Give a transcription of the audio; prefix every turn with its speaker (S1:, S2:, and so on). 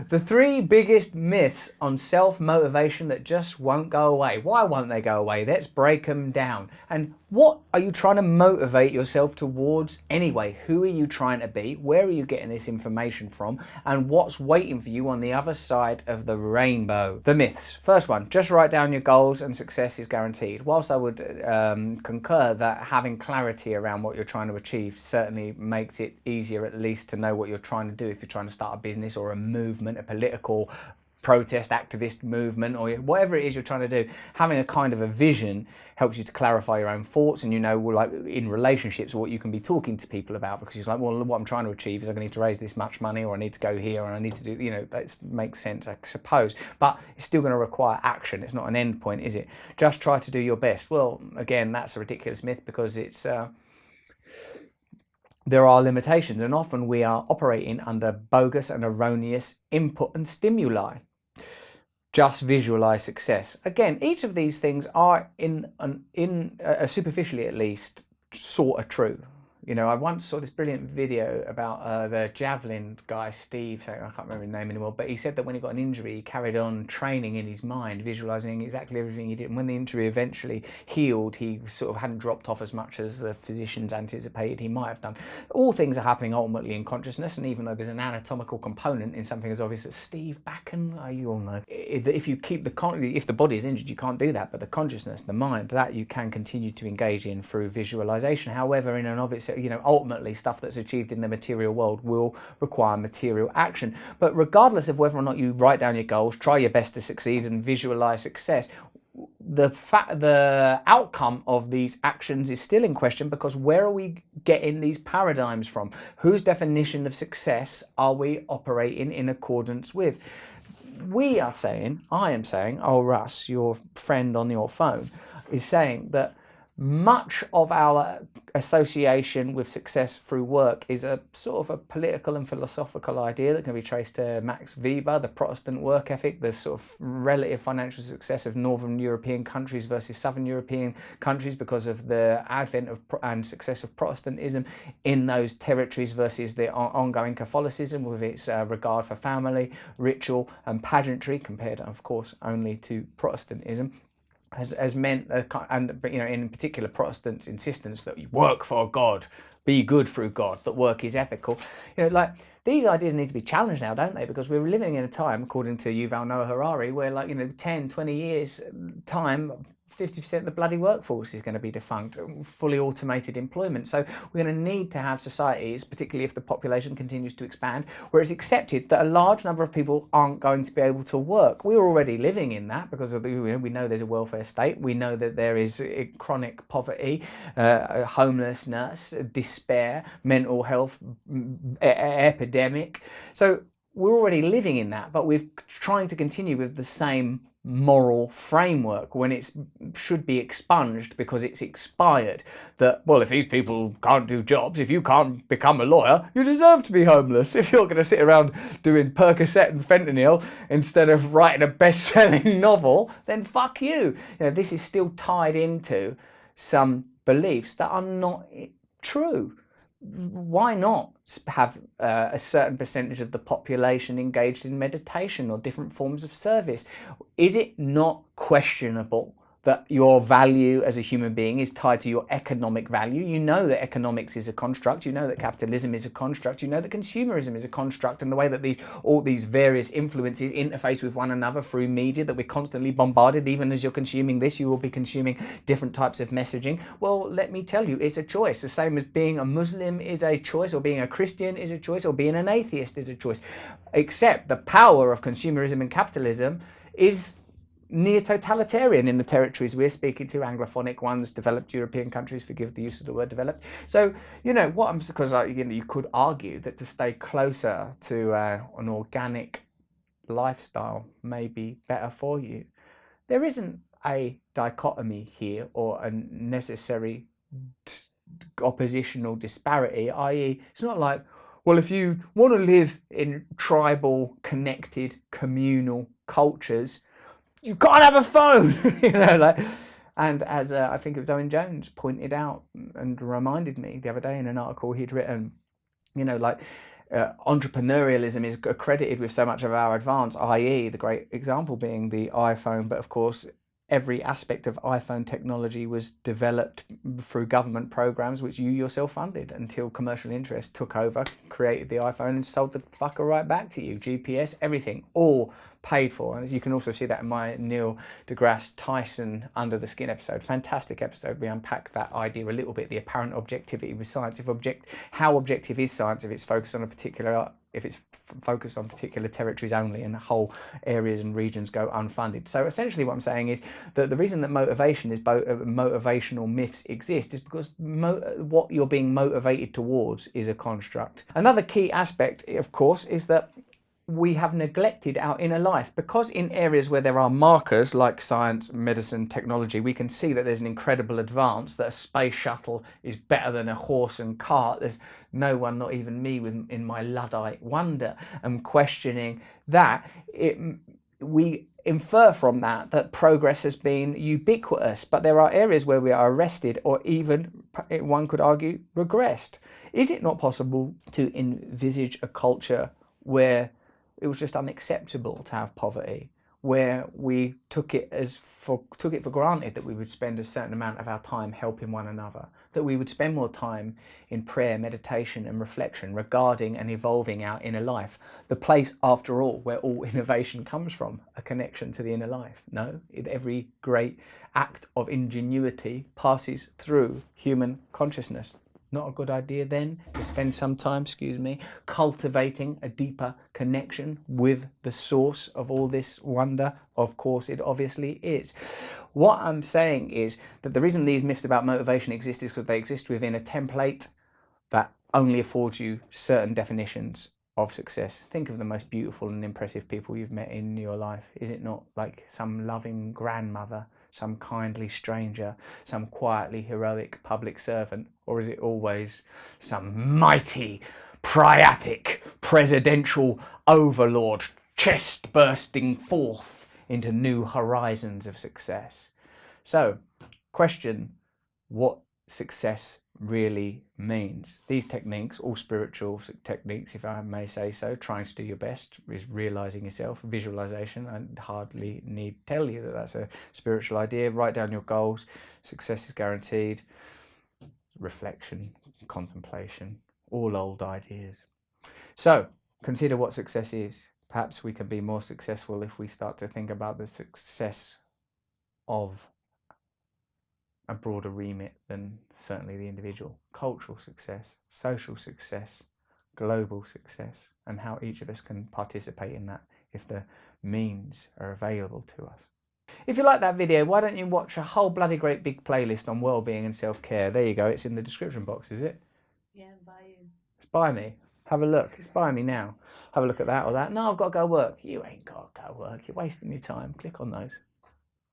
S1: The 3 biggest myths on self-motivation that just won't go away. Why won't they go away? Let's break them down. And what are you trying to motivate yourself towards anyway? Who are you trying to be? Where are you getting this information from? And what's waiting for you on the other side of the rainbow? The myths. First one, just write down your goals and success is guaranteed. Whilst I would concur that having clarity around what you're trying to achieve certainly makes it easier at least to know what you're trying to do if you're trying to start a business or a movement, a political protest activist movement, or whatever it is you're trying to do, having a kind of a vision helps you to clarify your own thoughts, and like in relationships what you can be talking to people about, because you're like, well, what I'm trying to achieve is I need to raise this much money, or I need to go here, and I need to do, that makes sense, I suppose, but it's still going to require action. It's not an end point, is it? Just try to do your best. Well, again, that's a ridiculous myth, because it's there are limitations, and often we are operating under bogus and erroneous input and stimuli. Just visualize success. Again, each of these things are superficially at least sort of true. I once saw this brilliant video about the javelin guy, Steve, I can't remember his name anymore, but he said that when he got an injury, he carried on training in his mind, visualizing exactly everything he did. And when the injury eventually healed, he sort of hadn't dropped off as much as the physicians anticipated he might have done. All things are happening ultimately in consciousness, and even though there's an anatomical component in something as obvious as Steve Backen, you all know, if you keep if the body is injured, you can't do that, but the consciousness, the mind, that you can continue to engage in through visualization. However, in and of itself, ultimately stuff that's achieved in the material world will require material action. But regardless of whether or not you write down your goals, try your best to succeed and visualize success, the outcome of these actions is still in question, because where are we getting these paradigms from? Whose definition of success are we operating in accordance with? I am saying, Russ, your friend on your phone, is saying that much of our association with success through work is a sort of a political and philosophical idea that can be traced to Max Weber, the Protestant work ethic, the sort of relative financial success of Northern European countries versus Southern European countries because of the advent of and success of Protestantism in those territories versus the ongoing Catholicism with its regard for family, ritual and pageantry, compared of course only to Protestantism. Has meant, and in particular Protestants' insistence that you work for God, be good through God, that work is ethical. These ideas need to be challenged now, don't they? Because we're living in a time, according to Yuval Noah Harari, where 10, 20 years time, 50% of the bloody workforce is going to be defunct, fully automated employment. So we're going to need to have societies, particularly if the population continues to expand, where it's accepted that a large number of people aren't going to be able to work. We're already living in that because of we know there's a welfare state. We know that there is chronic poverty, homelessness, despair, mental health epidemic. So we're already living in that, but we're trying to continue with the same moral framework when it should be expunged because it's expired. That, well, if these people can't do jobs, if you can't become a lawyer, you deserve to be homeless. If you're going to sit around doing Percocet and fentanyl instead of writing a best-selling novel, then fuck you. This is still tied into some beliefs that are not true. Why not have a certain percentage of the population engaged in meditation or different forms of service? Is it not questionable that your value as a human being is tied to your economic value? You know that economics is a construct, you know that capitalism is a construct, you know that consumerism is a construct, and the way that all these various influences interface with one another through media, that we're constantly bombarded. Even as you're consuming this, you will be consuming different types of messaging. Well, let me tell you, it's a choice. The same as being a Muslim is a choice, or being a Christian is a choice, or being an atheist is a choice. Except the power of consumerism and capitalism is neo-totalitarian in the territories we're speaking to, Anglophonic ones, developed European countries, forgive the use of the word developed. So, because you could argue that to stay closer to an organic lifestyle may be better for you. There isn't a dichotomy here or a necessary oppositional disparity, i.e. it's not like, well, if you want to live in tribal, connected, communal cultures, you can't have a phone, and as I think it was Owen Jones pointed out and reminded me the other day in an article he'd written, entrepreneurialism is accredited with so much of our advance, i.e. the great example being the iPhone, but of course every aspect of iPhone technology was developed through government programs which you yourself funded until commercial interest took over, created the iPhone and sold the fucker right back to you. GPS, everything, all paid for. And as you can also see that in my Neil deGrasse Tyson Under the Skin episode. Fantastic episode. We unpack that idea a little bit, the apparent objectivity with science. How objective is science if it's focused on particular territories only and whole areas and regions go unfunded. So essentially what I'm saying is that the reason that motivational myths exist is because what you're being motivated towards is a construct. Another key aspect, of course, is that we have neglected our inner life, because in areas where there are markers like science, medicine, technology, we can see that there's an incredible advance, that a space shuttle is better than a horse and cart. There's no one, not even me, in my Luddite wonder and questioning that. We infer from that progress has been ubiquitous, but there are areas where we are arrested or even, one could argue, regressed. Is it not possible to envisage a culture where it was just unacceptable to have poverty, where we took it for granted that we would spend a certain amount of our time helping one another, that we would spend more time in prayer, meditation and reflection regarding and evolving our inner life, the place, after all, where all innovation comes from, a connection to the inner life? No, every great act of ingenuity passes through human consciousness. Not a good idea then to spend some time, cultivating a deeper connection with the source of all this wonder? Of course it obviously is. What I'm saying is that the reason these myths about motivation exist is because they exist within a template that only affords you certain definitions of success. Think of the most beautiful and impressive people you've met in your life. Is it not like some loving grandmother, some kindly stranger, some quietly heroic public servant? Or is it always some mighty, priapic, presidential overlord, chest bursting forth into new horizons of success? So, question what success really means. These techniques, all spiritual techniques, if I may say so, trying to do your best, is realizing yourself, visualization. I hardly need to tell you that that's a spiritual idea. Write down your goals. Success is guaranteed. Reflection, contemplation, all old ideas. So consider what success is. Perhaps we can be more successful if we start to think about the success of a broader remit than certainly the individual. Cultural success, social success, global success, and how each of us can participate in that if the means are available to us. If you like that video, why don't you watch a whole bloody great big playlist on well-being and self-care? There you go, it's in the description box, is it?
S2: Yeah, by you.
S1: It's by me. Have a look. It's by me now. Have a look at that or that. No, I've got to go work. You ain't got to go work. You're wasting your time. Click on those.